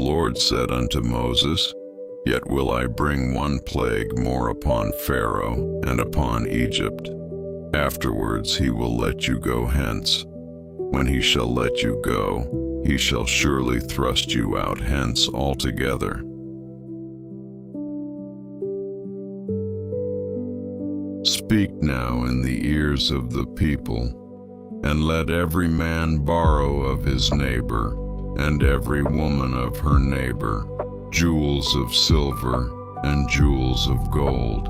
Lord said unto Moses, Yet will I bring one plague more upon Pharaoh and upon Egypt. Afterwards he will let you go hence. When he shall let you go, he shall surely thrust you out hence altogether. Speak now in the ears of the people, and let every man borrow of his neighbor, and every woman of her neighbor, jewels of silver and jewels of gold.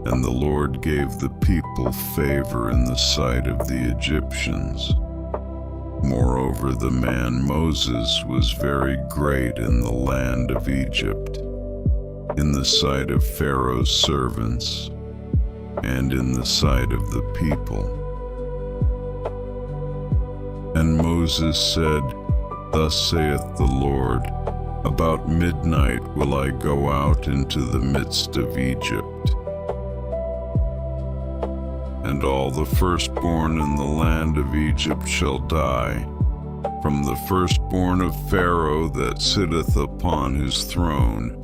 And the Lord gave the people favor in the sight of the Egyptians. Moreover, the man Moses was very great in the land of Egypt, in the sight of Pharaoh's servants, and in the sight of the people. And Moses said, Thus saith the Lord, About midnight will I go out into the midst of Egypt, and all the firstborn in the land of Egypt shall die, from the firstborn of Pharaoh that sitteth upon his throne,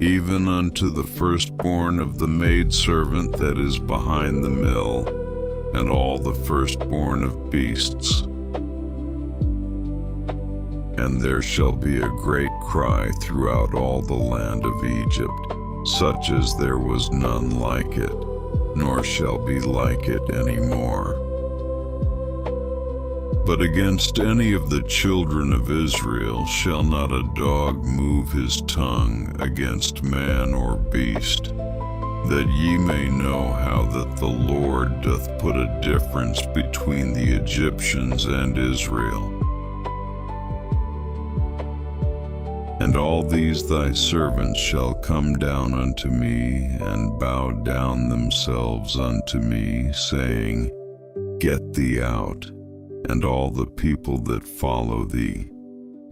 even unto the firstborn of the maidservant that is behind the mill, and all the firstborn of beasts. And there shall be a great cry throughout all the land of Egypt, such as there was none like it, nor shall be like it any more. But against any of the children of Israel shall not a dog move his tongue against man or beast, that ye may know how that the Lord doth put a difference between the Egyptians and Israel. And all these thy servants shall come down unto me, and bow down themselves unto me, saying, Get thee out, and all the people that follow thee,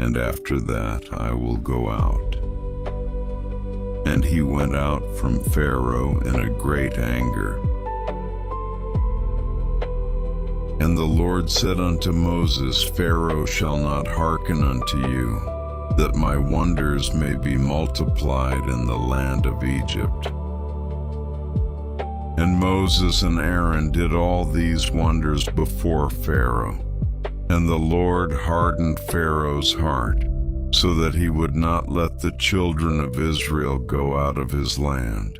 and after that I will go out. And he went out from Pharaoh in a great anger. And the Lord said unto Moses, Pharaoh shall not hearken unto you, that my wonders may be multiplied in the land of Egypt. And Moses and Aaron did all these wonders before Pharaoh. And the Lord hardened Pharaoh's heart, so that he would not let the children of Israel go out of his land.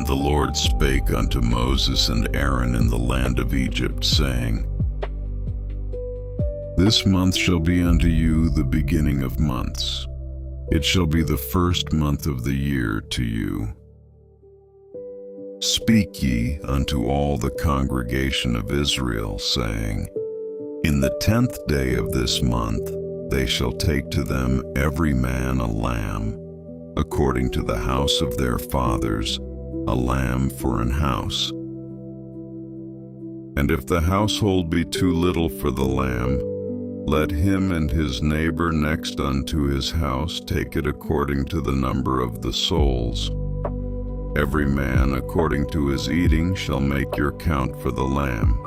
And the Lord spake unto Moses and Aaron in the land of Egypt, saying, This month shall be unto you the beginning of months. It shall be the first month of the year to you. Speak ye unto all the congregation of Israel, saying, In the 10th day of this month they shall take to them every man a lamb, according to the house of their fathers, a lamb for an house. And if the household be too little for the lamb, let him and his neighbor next unto his house take it according to the number of the souls. Every man according to his eating shall make your count for the lamb.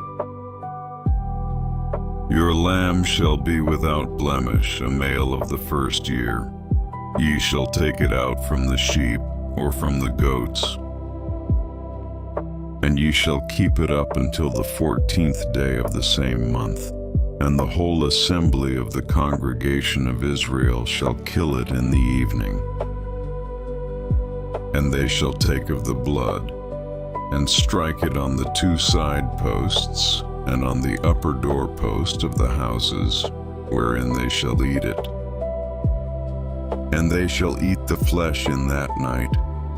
Your lamb shall be without blemish, a male of the first year. Ye shall take it out from the sheep or from the goats, and ye shall keep it up until the 14th day of the same month. And the whole assembly of the congregation of Israel shall kill it in the evening. And they shall take of the blood, and strike it on the 2 side posts, and on the upper doorpost of the houses, wherein they shall eat it. And they shall eat the flesh in that night,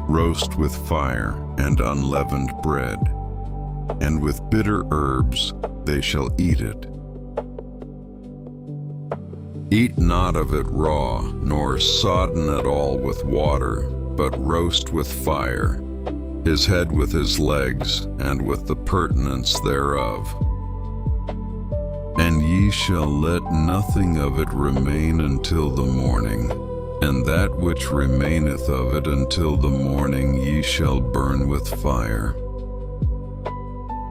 roast with fire and unleavened bread, and with bitter herbs they shall eat it. Eat not of it raw, nor sodden at all with water, but roast with fire, his head with his legs, and with the purtenance thereof. And ye shall let nothing of it remain until the morning, and that which remaineth of it until the morning ye shall burn with fire.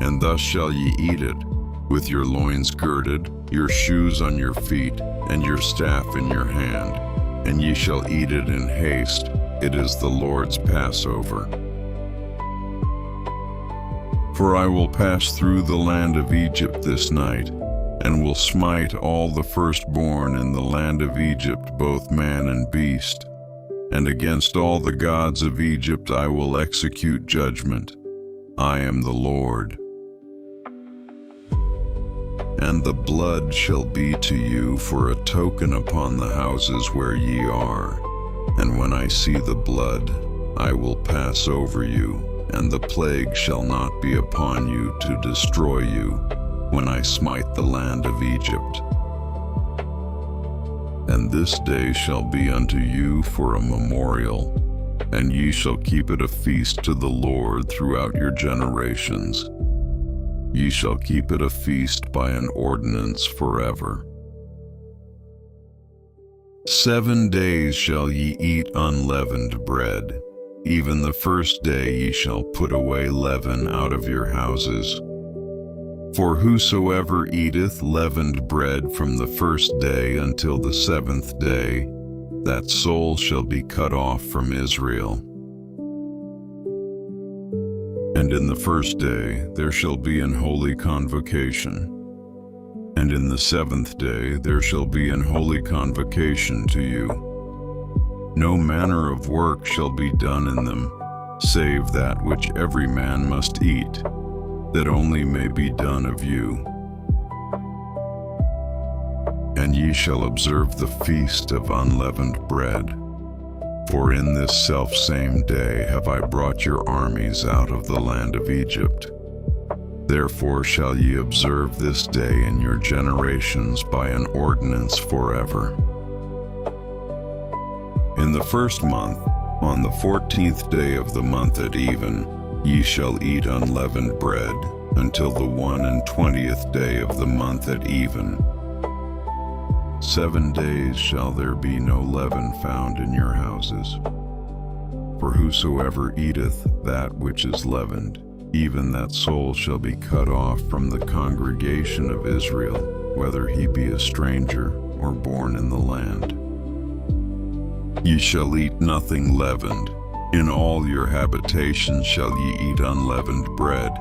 And thus shall ye eat it, with your loins girded, your shoes on your feet, and your staff in your hand, and ye shall eat it in haste. It is the Lord's Passover. For I will pass through the land of Egypt this night, and will smite all the firstborn in the land of Egypt, both man and beast. And against all the gods of Egypt I will execute judgment. I am the Lord. And the blood shall be to you for a token upon the houses where ye are. And when I see the blood, I will pass over you, and the plague shall not be upon you to destroy you, when I smite the land of Egypt. And this day shall be unto you for a memorial, and ye shall keep it a feast to the Lord throughout your generations. Ye shall keep it a feast by an ordinance forever. 7 days shall ye eat unleavened bread. Even the first day ye shall put away leaven out of your houses. For whosoever eateth leavened bread from the first day until the 7th day, that soul shall be cut off from Israel. And in the first day there shall be an holy convocation. And in the 7th day there shall be an holy convocation to you. No manner of work shall be done in them, save that which every man must eat, that only may be done of you. And ye shall observe the feast of unleavened bread. For in this selfsame day have I brought your armies out of the land of Egypt. Therefore shall ye observe this day in your generations by an ordinance forever. In the first month, on the 14th day of the month at even, ye shall eat unleavened bread, until the 21st day of the month at even. 7 days shall there be no leaven found in your houses. For whosoever eateth that which is leavened, even that soul shall be cut off from the congregation of Israel, whether he be a stranger or born in the land. Ye shall eat nothing leavened. In all your habitations shall ye eat unleavened bread.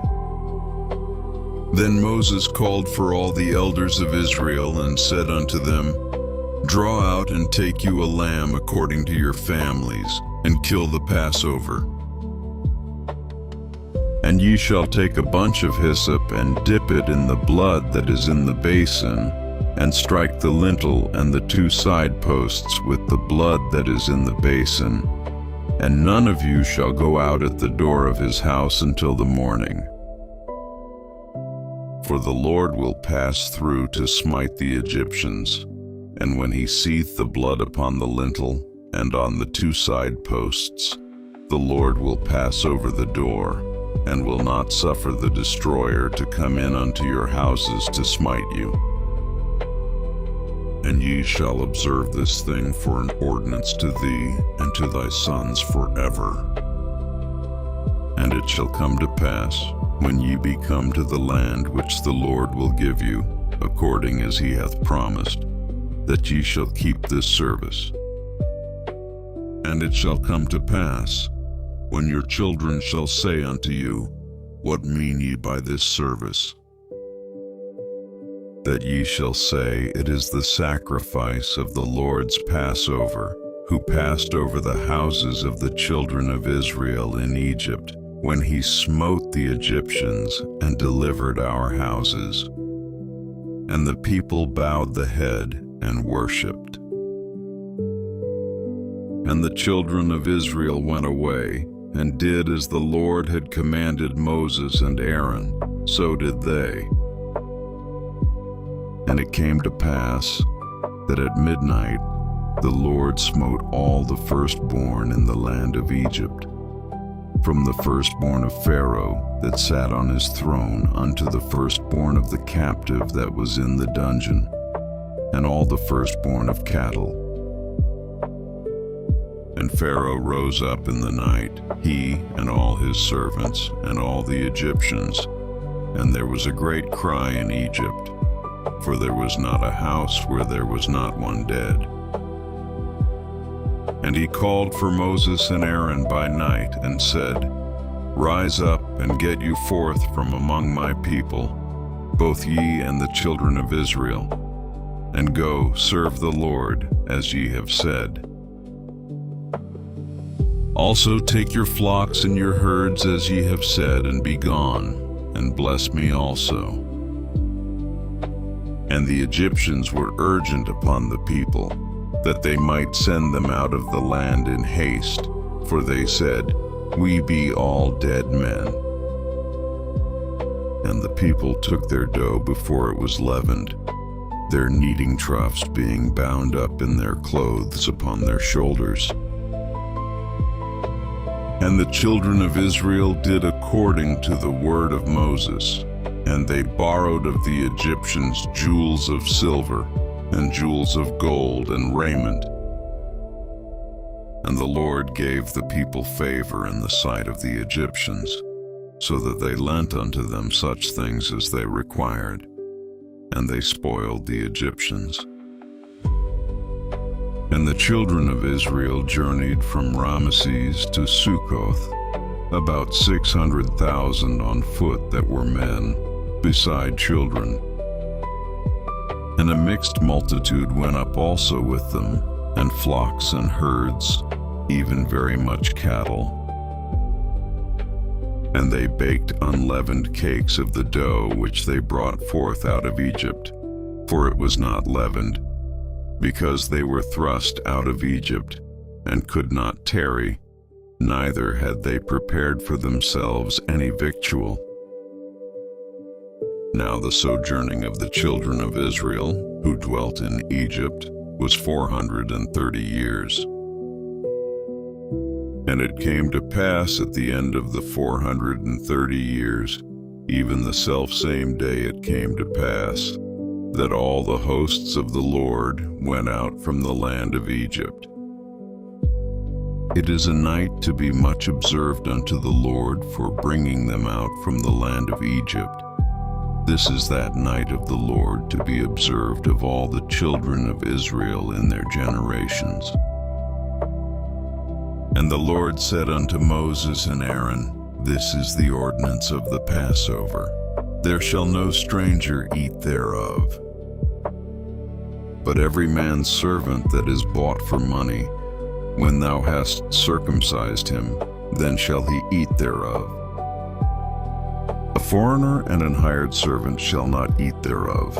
Then Moses called for all the elders of Israel and said unto them, Draw out and take you a lamb according to your families, and kill the Passover. And ye shall take a bunch of hyssop, and dip it in the blood that is in the basin, and strike the lintel and the 2 side posts with the blood that is in the basin. And none of you shall go out at the door of his house until the morning. For the Lord will pass through to smite the Egyptians. And when he seeth the blood upon the lintel and on the 2 side posts, the Lord will pass over the door, and will not suffer the destroyer to come in unto your houses to smite you. And ye shall observe this thing for an ordinance to thee and to thy sons forever. And it shall come to pass, when ye be come to the land which the Lord will give you, according as he hath promised, that ye shall keep this service. And it shall come to pass, when your children shall say unto you, What mean ye by this service? That ye shall say, It is the sacrifice of the Lord's Passover, who passed over the houses of the children of Israel in Egypt, when he smote the Egyptians and delivered our houses. And the people bowed the head and worshipped. And the children of Israel went away, and did as the Lord had commanded Moses and Aaron, so did they. And it came to pass that at midnight the Lord smote all the firstborn in the land of Egypt, from the firstborn of Pharaoh that sat on his throne unto the firstborn of the captive that was in the dungeon, and all the firstborn of cattle. And Pharaoh rose up in the night, he and all his servants and all the Egyptians, and there was a great cry in Egypt, for there was not a house where there was not one dead. And he called for Moses and Aaron by night, and said, Rise up and get you forth from among my people, both ye and the children of Israel, and go serve the Lord as ye have said. Also take your flocks and your herds as ye have said, and be gone, and bless me also. And the Egyptians were urgent upon the people, that they might send them out of the land in haste, for they said, We be all dead men. And the people took their dough before it was leavened, their kneading troughs being bound up in their clothes upon their shoulders. And the children of Israel did according to the word of Moses, and they borrowed of the Egyptians jewels of silver, and jewels of gold, and raiment. And the Lord gave the people favor in the sight of the Egyptians, so that they lent unto them such things as they required, and they spoiled the Egyptians. And the children of Israel journeyed from Ramesses to Succoth, about 600,000 on foot that were men, beside children. And a mixed multitude went up also with them, and flocks and herds, even very much cattle. And they baked unleavened cakes of the dough which they brought forth out of Egypt, for it was not leavened, because they were thrust out of Egypt, and could not tarry, neither had they prepared for themselves any victual. Now the sojourning of the children of Israel, who dwelt in Egypt, was 430 years. And it came to pass at the end of the 430 years, even the selfsame day it came to pass, that all the hosts of the Lord went out from the land of Egypt. It is a night to be much observed unto the Lord for bringing them out from the land of Egypt. This is that night of the Lord to be observed of all the children of Israel in their generations. And the Lord said unto Moses and Aaron, This is the ordinance of the Passover. There shall no stranger eat thereof. But every man's servant that is bought for money, when thou hast circumcised him, then shall he eat thereof. foreigner and an hired servant shall not eat thereof.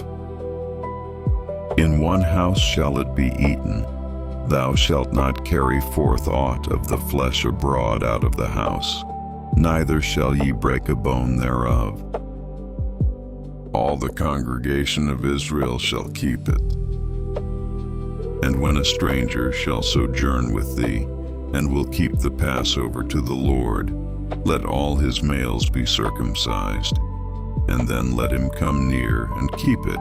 In one house shall it be eaten. Thou shalt not carry forth aught of the flesh abroad out of the house, neither shall ye break a bone thereof. All the congregation of Israel shall keep it. And when a stranger shall sojourn with thee, and will keep the Passover to the Lord, let all his males be circumcised, and then let him come near and keep it.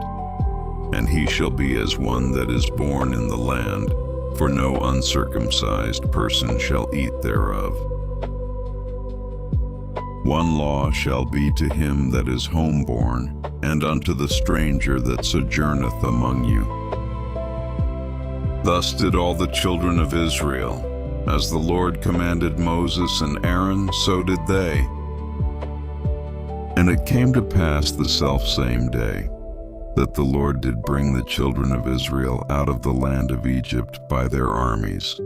And he shall be as one that is born in the land, for no uncircumcised person shall eat thereof. One law shall be to him that is homeborn, and unto the stranger that sojourneth among you. Thus did all the children of Israel. As the Lord commanded Moses and Aaron, so did they. And it came to pass the selfsame day, that the Lord did bring the children of Israel out of the land of Egypt by their armies.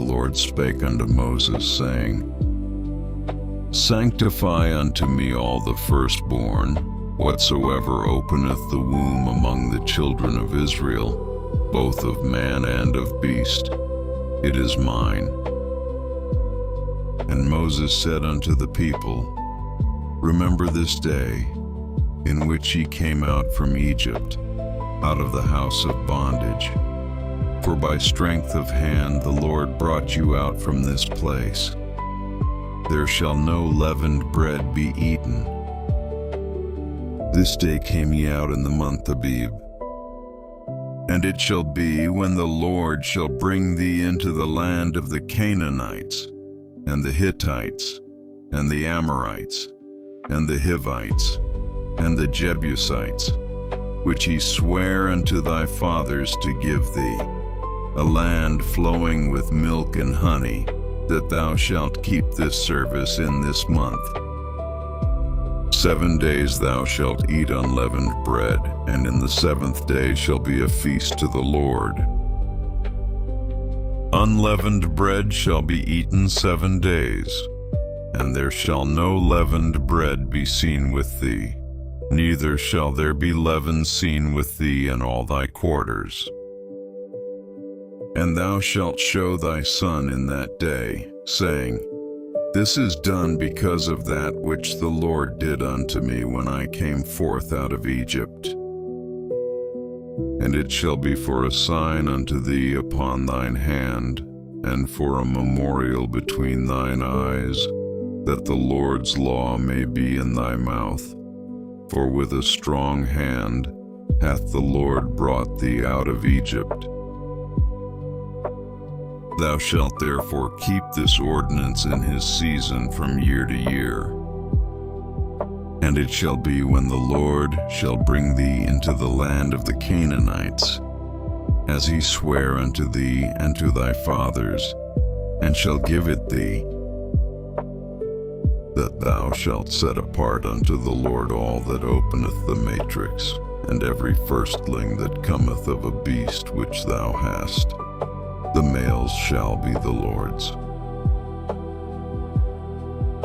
Lord spake unto Moses, saying, Sanctify unto me all the firstborn, whatsoever openeth the womb among the children of Israel, both of man and of beast. It is mine. And Moses said unto the people, Remember this day, in which ye came out from Egypt, out of the house of bondage. For by strength of hand the Lord brought you out from this place. There shall no leavened bread be eaten. This day came ye out in the month Abib. And it shall be, when the Lord shall bring thee into the land of the Canaanites, and the Hittites, and the Amorites, and the Hivites, and the Jebusites, which he sware unto thy fathers to give thee, a land flowing with milk and honey, that thou shalt keep this service in this month. 7 days thou shalt eat unleavened bread, and in the 7th day shall be a feast to the Lord. Unleavened bread shall be eaten 7 days, and there shall no leavened bread be seen with thee, neither shall there be leaven seen with thee in all thy quarters. And thou shalt show thy son in that day, saying, This is done because of that which the Lord did unto me when I came forth out of Egypt. And it shall be for a sign unto thee upon thine hand, and for a memorial between thine eyes, that the Lord's law may be in thy mouth. For with a strong hand hath the Lord brought thee out of Egypt. Thou shalt therefore keep this ordinance in his season from year to year. And it shall be, when the Lord shall bring thee into the land of the Canaanites, as he sware unto thee and to thy fathers, and shall give it thee, that thou shalt set apart unto the Lord all that openeth the matrix, and every firstling that cometh of a beast which thou hast. The males shall be the Lord's.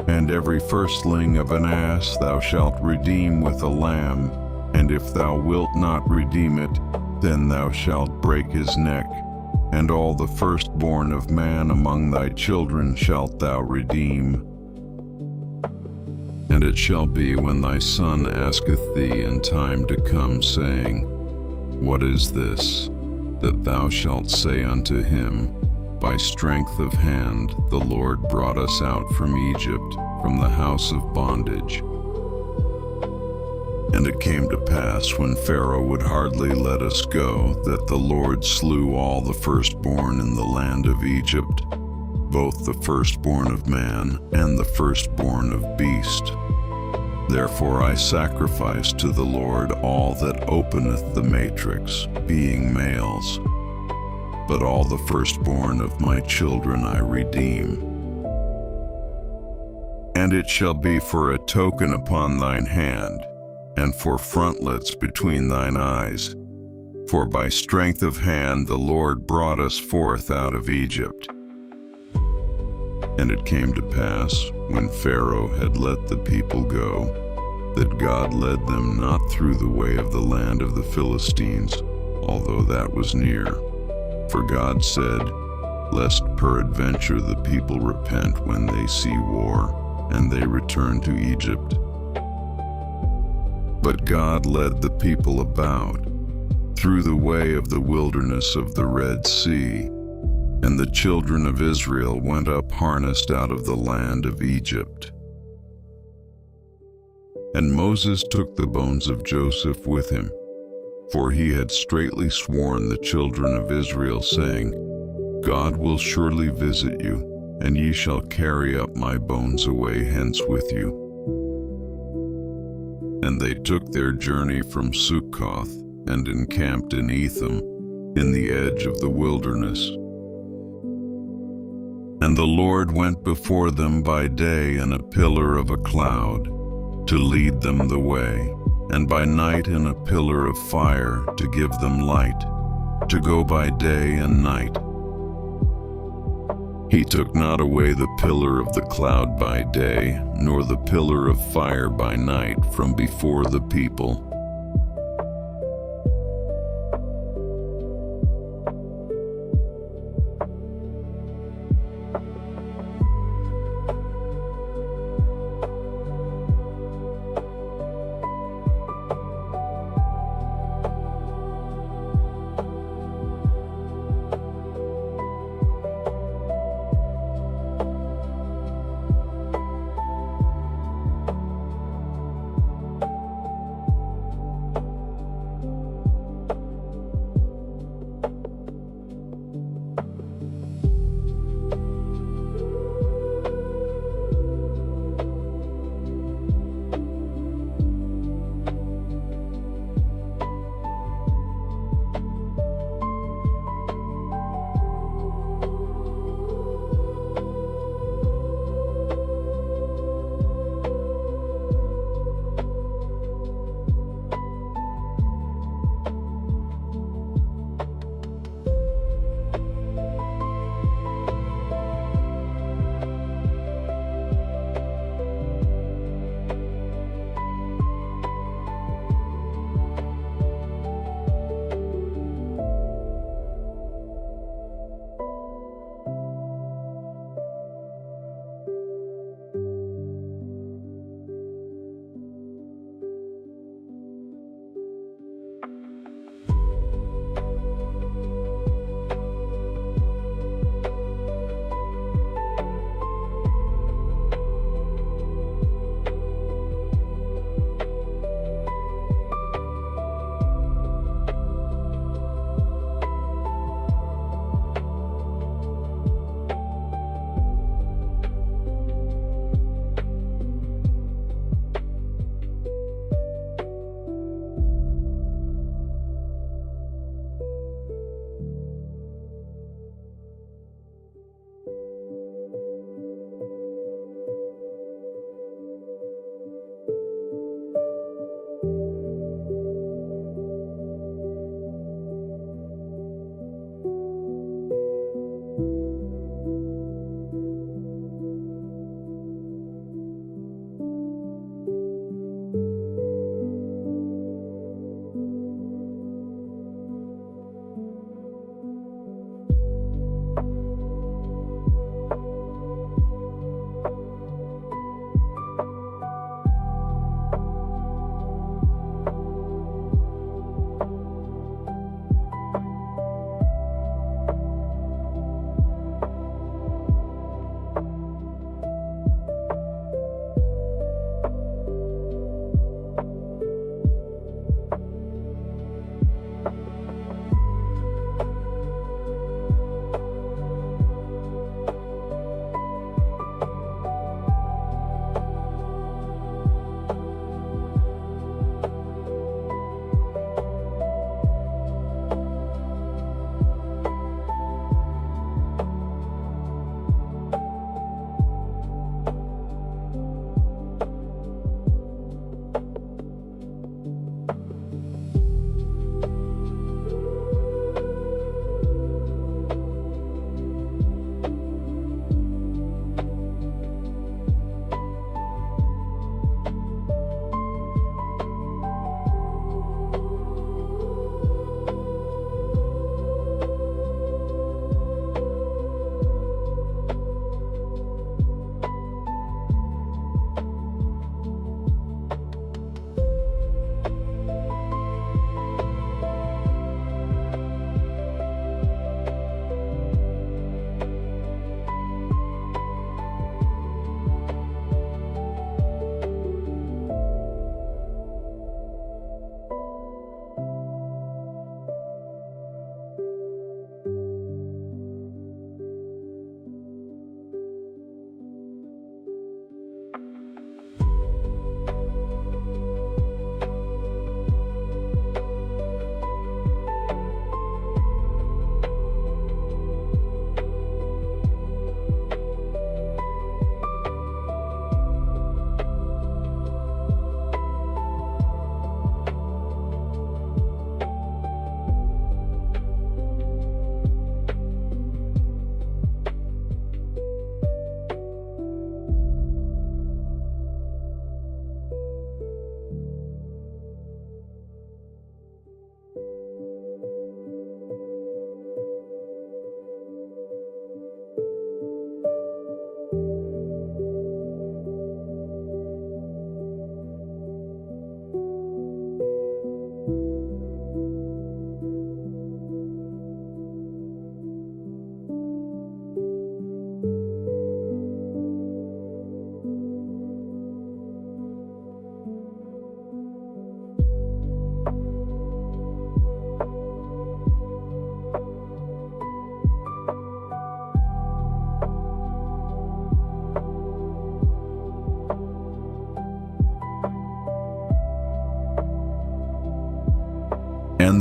And every firstling of an ass thou shalt redeem with a lamb, and if thou wilt not redeem it, then thou shalt break his neck. And all the firstborn of man among thy children shalt thou redeem. And it shall be, when thy son asketh thee in time to come, saying, What is this? That thou shalt say unto him, By strength of hand the Lord brought us out from Egypt, from the house of bondage. And it came to pass, when Pharaoh would hardly let us go, that the Lord slew all the firstborn in the land of Egypt, both the firstborn of man and the firstborn of beast. Therefore I sacrifice to the Lord all that openeth the matrix, being males. But all the firstborn of my children I redeem. And it shall be for a token upon thine hand, and for frontlets between thine eyes. For by strength of hand the Lord brought us forth out of Egypt. And it came to pass, when Pharaoh had let the people go, that God led them not through the way of the land of the Philistines, although that was near. For God said, Lest peradventure the people repent when they see war, and they return to Egypt. But God led the people about, through the way of the wilderness of the Red Sea, and the children of Israel went up harnessed out of the land of Egypt. And Moses took the bones of Joseph with him, for he had straitly sworn the children of Israel, saying, God will surely visit you, and ye shall carry up my bones away hence with you. And they took their journey from Sukkoth, and encamped in Etham, in the edge of the wilderness. And the Lord went before them by day in a pillar of a cloud, to lead them the way, and by night in a pillar of fire to give them light, to go by day and night. He took not away the pillar of the cloud by day, nor the pillar of fire by night from before the people.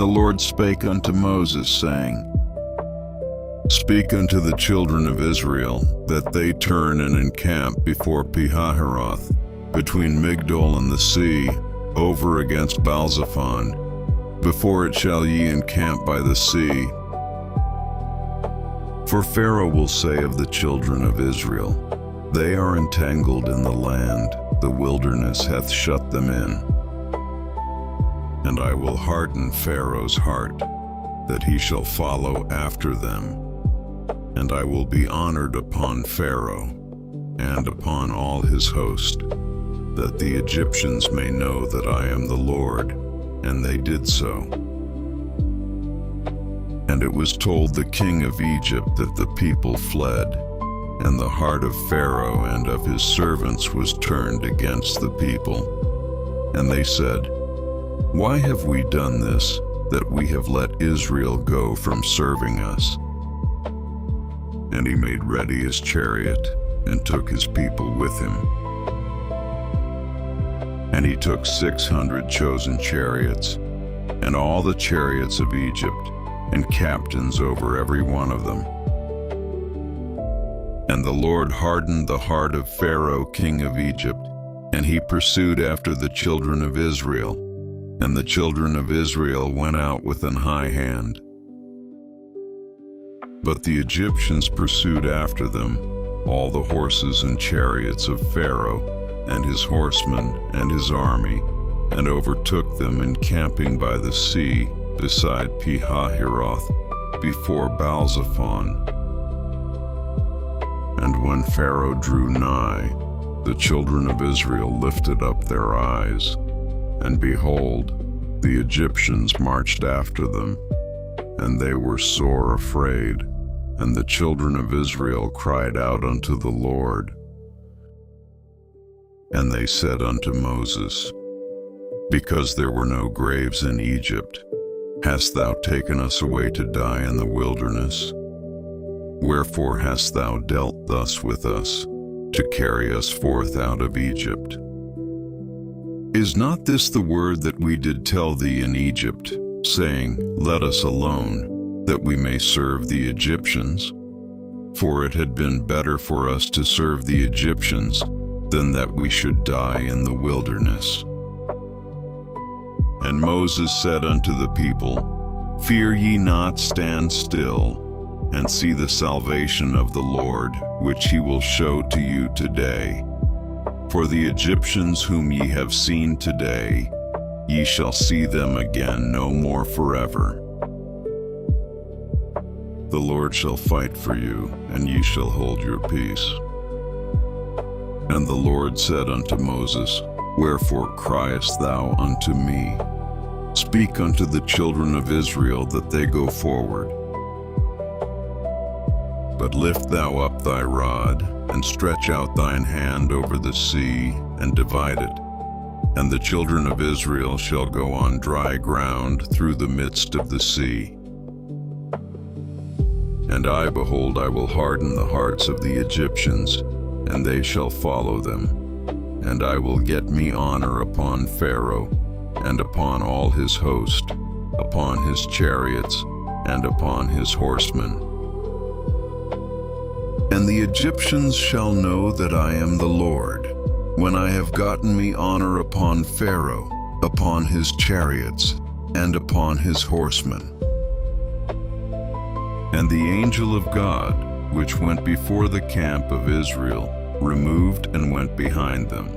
the Lord spake unto Moses, saying, Speak unto the children of Israel, that they turn and encamp before Pihahiroth, between Migdol and the sea, over against Baalzephon, before it shall ye encamp by the sea. For Pharaoh will say of the children of Israel, They are entangled in the land, the wilderness hath shut them in. And I will harden Pharaoh's heart, that he shall follow after them. And I will be honored upon Pharaoh, and upon all his host, that the Egyptians may know that I am the Lord. And they did so. And it was told the king of Egypt that the people fled, and the heart of Pharaoh and of his servants was turned against the people. And they said, Why have we done this, that we have let Israel go from serving us? And he made ready his chariot, and took his people with him. And he took 600 chosen chariots, and all the chariots of Egypt, and captains over every one of them. And the Lord hardened the heart of Pharaoh king of Egypt, and he pursued after the children of Israel. And the children of Israel went out with an high hand. But the Egyptians pursued after them, all the horses and chariots of Pharaoh, and his horsemen and his army, and overtook them encamping by the sea, beside Pihahiroth, before Baalzephon. And when Pharaoh drew nigh, the children of Israel lifted up their eyes, and behold, the Egyptians marched after them, and they were sore afraid. And the children of Israel cried out unto the Lord. And they said unto Moses, Because there were no graves in Egypt, hast thou taken us away to die in the wilderness? Wherefore hast thou dealt thus with us, to carry us forth out of Egypt? Is not this the word that we did tell thee in Egypt, saying, Let us alone, that we may serve the Egyptians? For it had been better for us to serve the Egyptians than that we should die in the wilderness. And Moses said unto the people, Fear ye not, stand still, and see the salvation of the Lord, which he will show to you today. For the Egyptians whom ye have seen today, ye shall see them again no more forever. The Lord shall fight for you, and ye shall hold your peace. And the Lord said unto Moses, Wherefore criest thou unto me? Speak unto the children of Israel that they go forward. But lift thou up thy rod, and stretch out thine hand over the sea, and divide it. And the children of Israel shall go on dry ground through the midst of the sea. And I, behold, I will harden the hearts of the Egyptians, and they shall follow them. And I will get me honor upon Pharaoh, and upon all his host, upon his chariots, and upon his horsemen. And the Egyptians shall know that I am the Lord, when I have gotten me honor upon Pharaoh, upon his chariots, and upon his horsemen. And the angel of God, which went before the camp of Israel, removed and went behind them.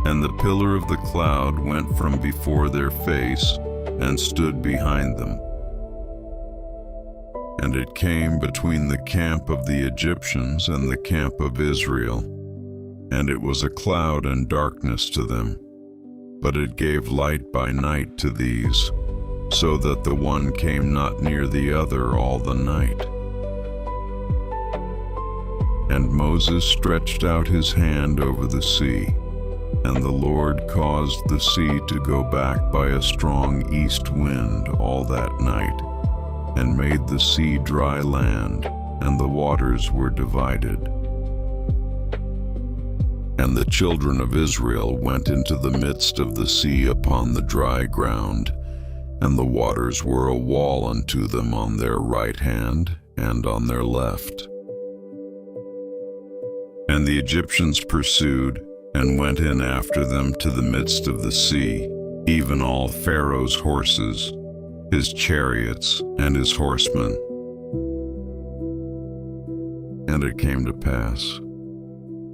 And the pillar of the cloud went from before their face, and stood behind them. And it came between the camp of the Egyptians and the camp of Israel, and it was a cloud and darkness to them, but it gave light by night to these, so that the one came not near the other all the night. And Moses stretched out his hand over the sea, and the Lord caused the sea to go back by a strong east wind all that night, and made the sea dry land, and the waters were divided. And the children of Israel went into the midst of the sea upon the dry ground, and the waters were a wall unto them on their right hand and on their left. And the Egyptians pursued, and went in after them to the midst of the sea, even all Pharaoh's horses, his chariots, and his horsemen. And it came to pass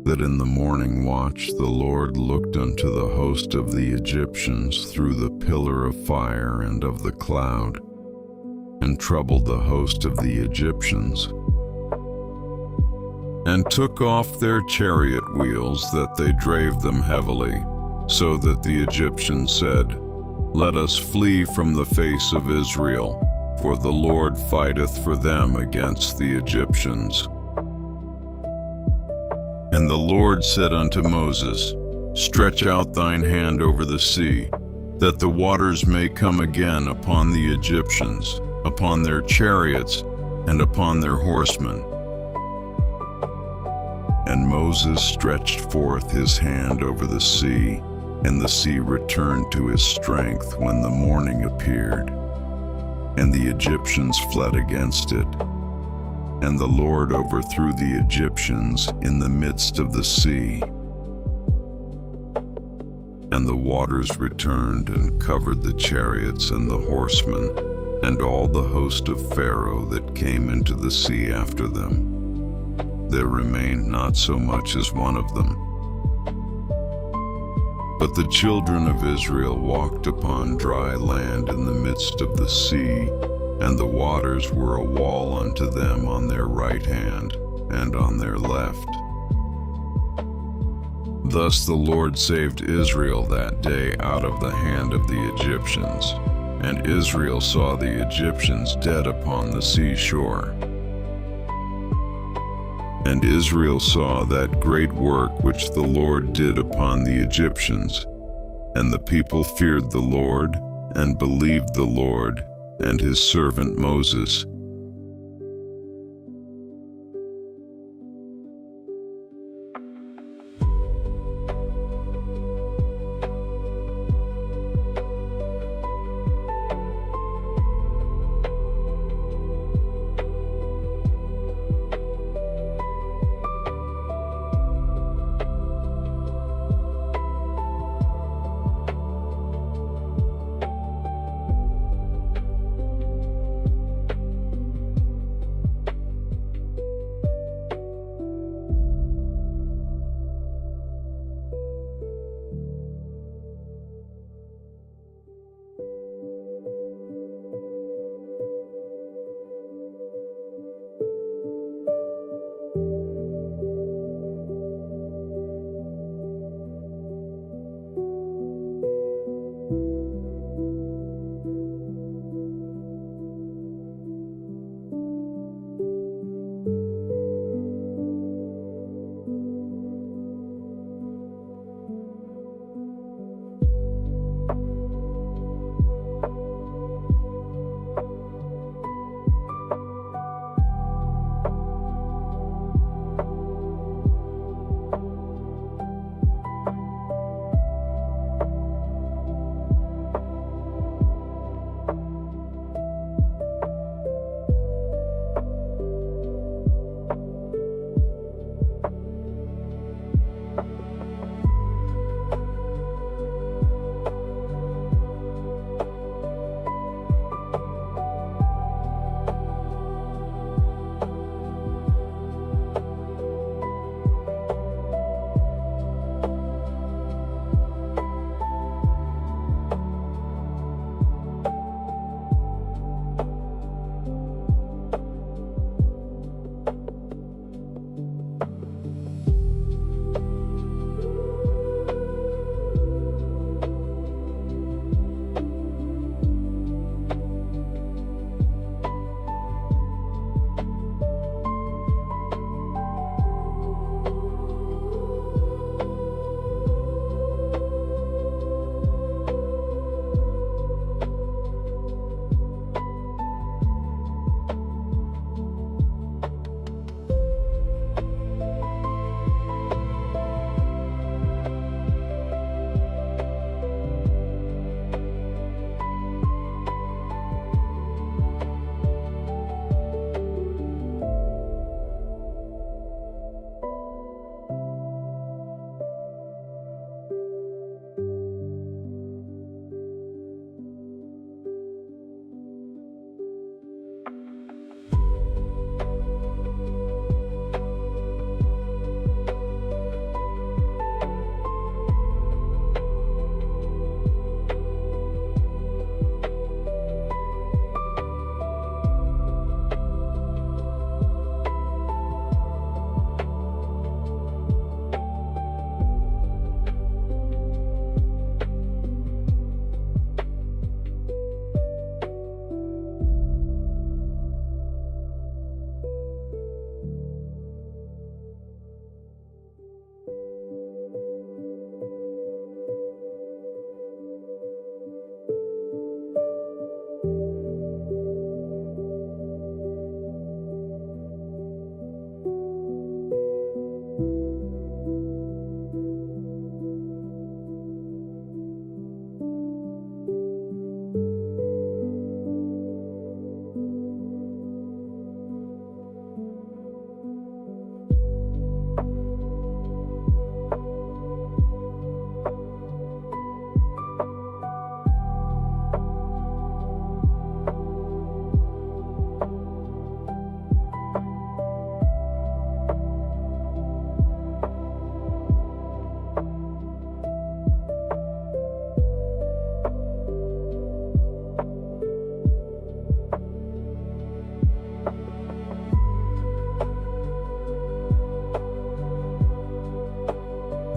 that in the morning watch the Lord looked unto the host of the Egyptians through the pillar of fire and of the cloud, and troubled the host of the Egyptians, and took off their chariot wheels, that they drave them heavily, so that the Egyptians said, Let us flee from the face of Israel, for the Lord fighteth for them against the Egyptians. And the Lord said unto Moses, Stretch out thine hand over the sea, that the waters may come again upon the Egyptians, upon their chariots, and upon their horsemen. And Moses stretched forth his hand over the sea, and the sea returned to his strength when the morning appeared. And the Egyptians fled against it. And the Lord overthrew the Egyptians in the midst of the sea. And the waters returned and covered the chariots and the horsemen, and all the host of Pharaoh that came into the sea after them. There remained not so much as one of them. But the children of Israel walked upon dry land in the midst of the sea, and the waters were a wall unto them on their right hand and on their left. Thus the Lord saved Israel that day out of the hand of the Egyptians, and Israel saw the Egyptians dead upon the seashore. And Israel saw that great work which the Lord did upon the Egyptians, and the people feared the Lord, and believed the Lord, and his servant Moses.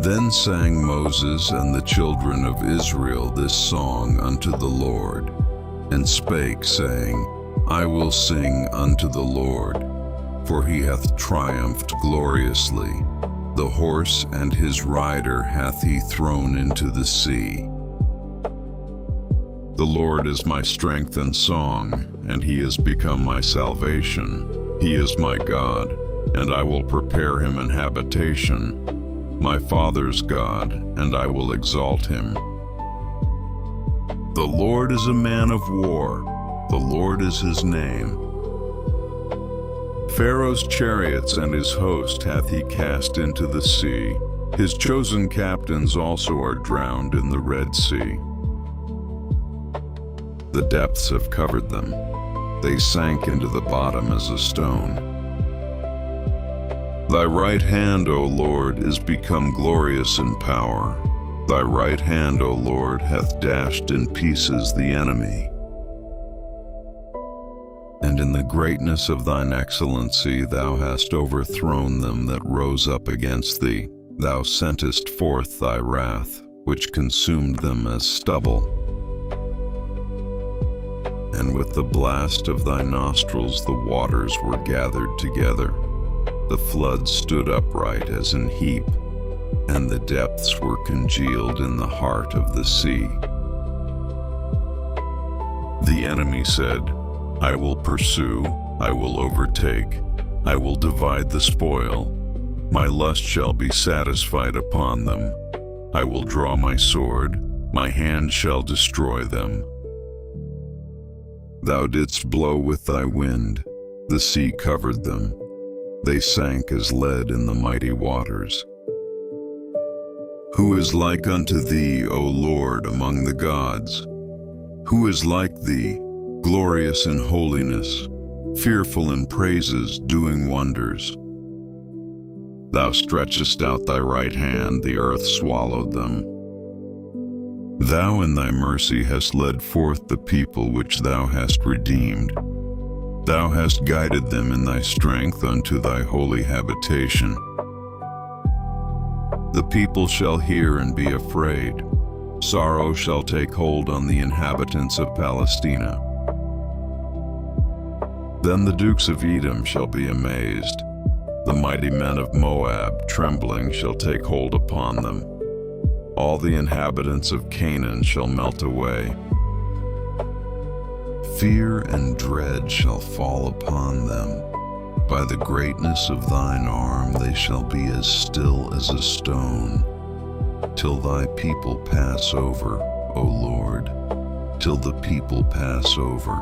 Then sang Moses and the children of Israel this song unto the Lord, and spake, saying, I will sing unto the Lord, for he hath triumphed gloriously. The horse and his rider hath he thrown into the sea. The Lord is my strength and song, and he is become my salvation. He is my God, and I will prepare him an habitation, my father's God, and I will exalt him. The Lord is a man of war, the Lord is his name. Pharaoh's chariots and his host hath he cast into the sea. His chosen captains also are drowned in the Red Sea. The depths have covered them. They sank into the bottom as a stone. Thy right hand, O Lord, is become glorious in power. Thy right hand, O Lord, hath dashed in pieces the enemy. And in the greatness of thine excellency thou hast overthrown them that rose up against thee. Thou sentest forth thy wrath, which consumed them as stubble. And with the blast of thy nostrils the waters were gathered together. The floods stood upright as an heap, and the depths were congealed in the heart of the sea. The enemy said, I will pursue, I will overtake, I will divide the spoil. My lust shall be satisfied upon them. I will draw my sword, my hand shall destroy them. Thou didst blow with thy wind, the sea covered them. They sank as lead in the mighty waters. Who is like unto thee, O Lord, among the gods? Who is like thee, glorious in holiness, fearful in praises, doing wonders? Thou stretchest out thy right hand, the earth swallowed them. Thou in thy mercy hast led forth the people which thou hast redeemed. Thou hast guided them in thy strength unto thy holy habitation. The people shall hear and be afraid. Sorrow shall take hold on the inhabitants of Palestina. Then the dukes of Edom shall be amazed. The mighty men of Moab, trembling, shall take hold upon them. All the inhabitants of Canaan shall melt away. Fear and dread shall fall upon them. By the greatness of thine arm they shall be as still as a stone, till thy people pass over, O Lord, till the people pass over,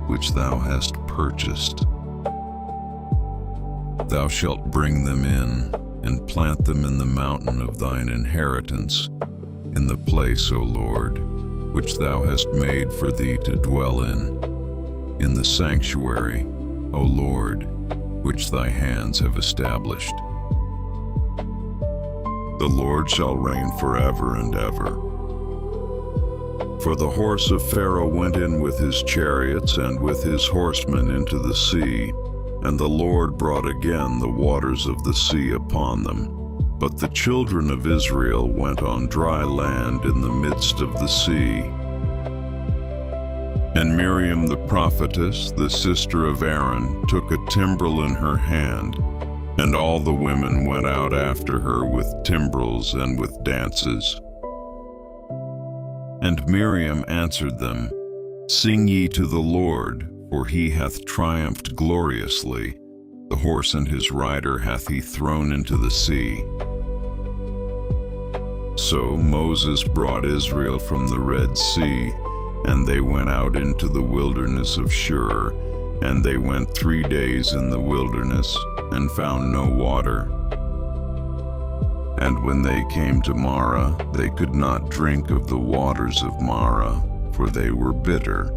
which thou hast purchased. Thou shalt bring them in, and plant them in the mountain of thine inheritance, in the place, O Lord, which thou hast made for thee to dwell in the sanctuary, O Lord, which thy hands have established. The Lord shall reign forever and ever. For the horse of Pharaoh went in with his chariots and with his horsemen into the sea, and the Lord brought again the waters of the sea upon them. But the children of Israel went on dry land in the midst of the sea. And Miriam the prophetess, the sister of Aaron, took a timbrel in her hand, and all the women went out after her with timbrels and with dances. And Miriam answered them, Sing ye to the Lord, for he hath triumphed gloriously. The horse and his rider hath he thrown into the sea. So Moses brought Israel from the Red Sea, and they went out into the wilderness of Shur, and they went 3 days in the wilderness, and found no water. And when they came to Marah, they could not drink of the waters of Marah, for they were bitter.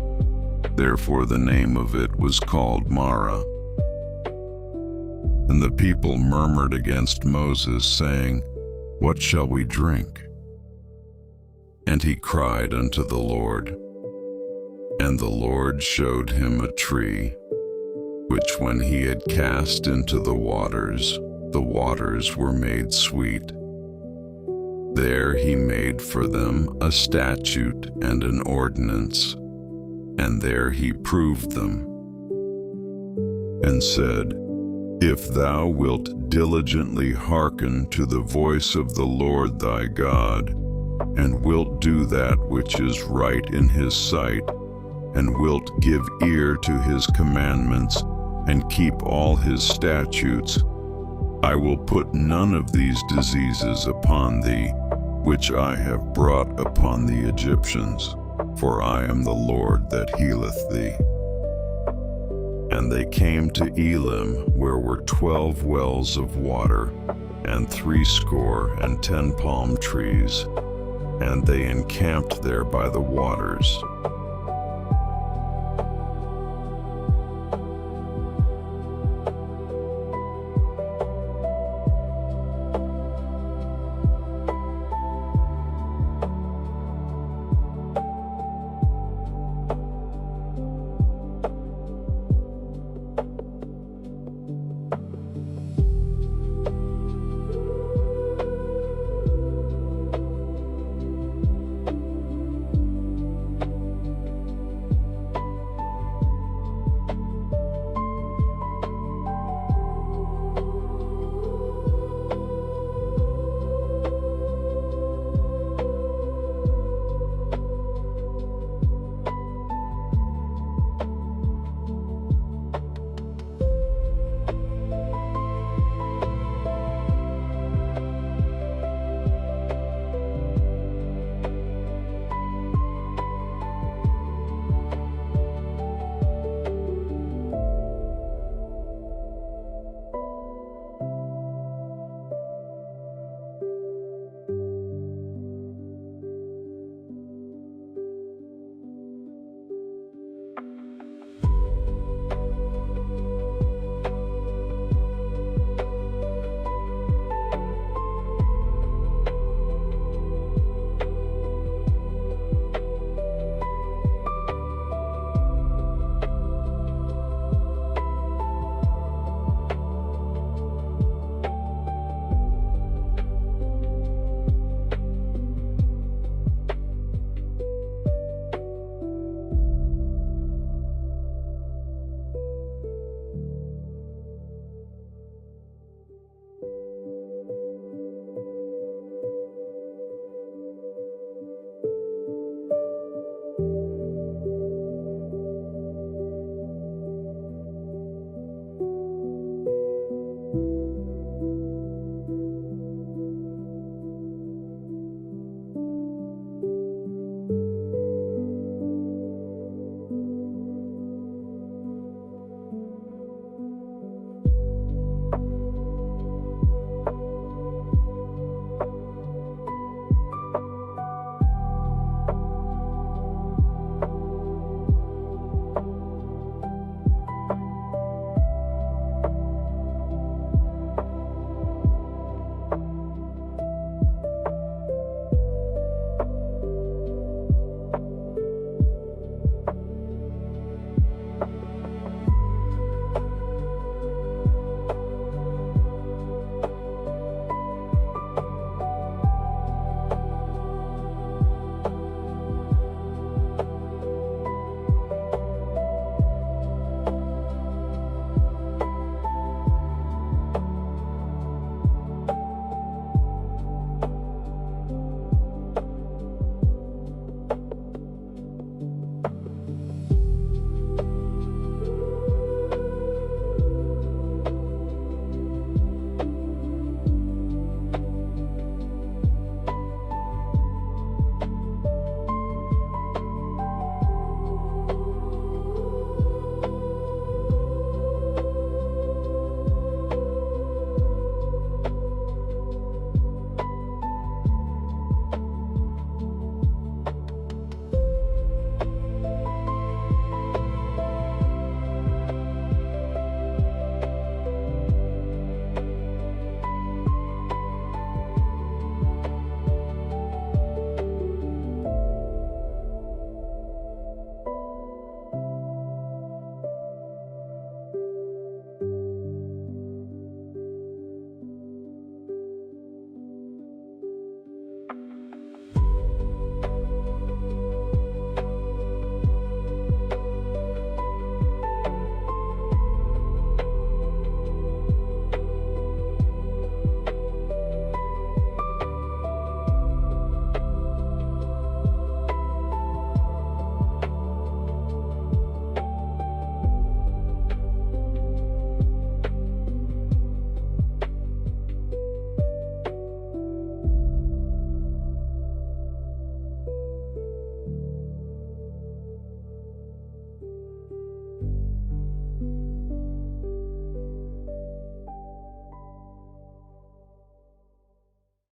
Therefore the name of it was called Marah. And the people murmured against Moses, saying, What shall we drink? And he cried unto the Lord. And the Lord showed him a tree, which when he had cast into the waters were made sweet. There he made for them a statute and an ordinance, and there he proved them, and said, If thou wilt diligently hearken to the voice of the Lord thy God, and wilt do that which is right in his sight, and wilt give ear to his commandments, and keep all his statutes, I will put none of these diseases upon thee, which I have brought upon the Egyptians, for I am the Lord that healeth thee. And they came to Elim, where were 12 wells of water, and 70 palm trees, and they encamped there by the waters.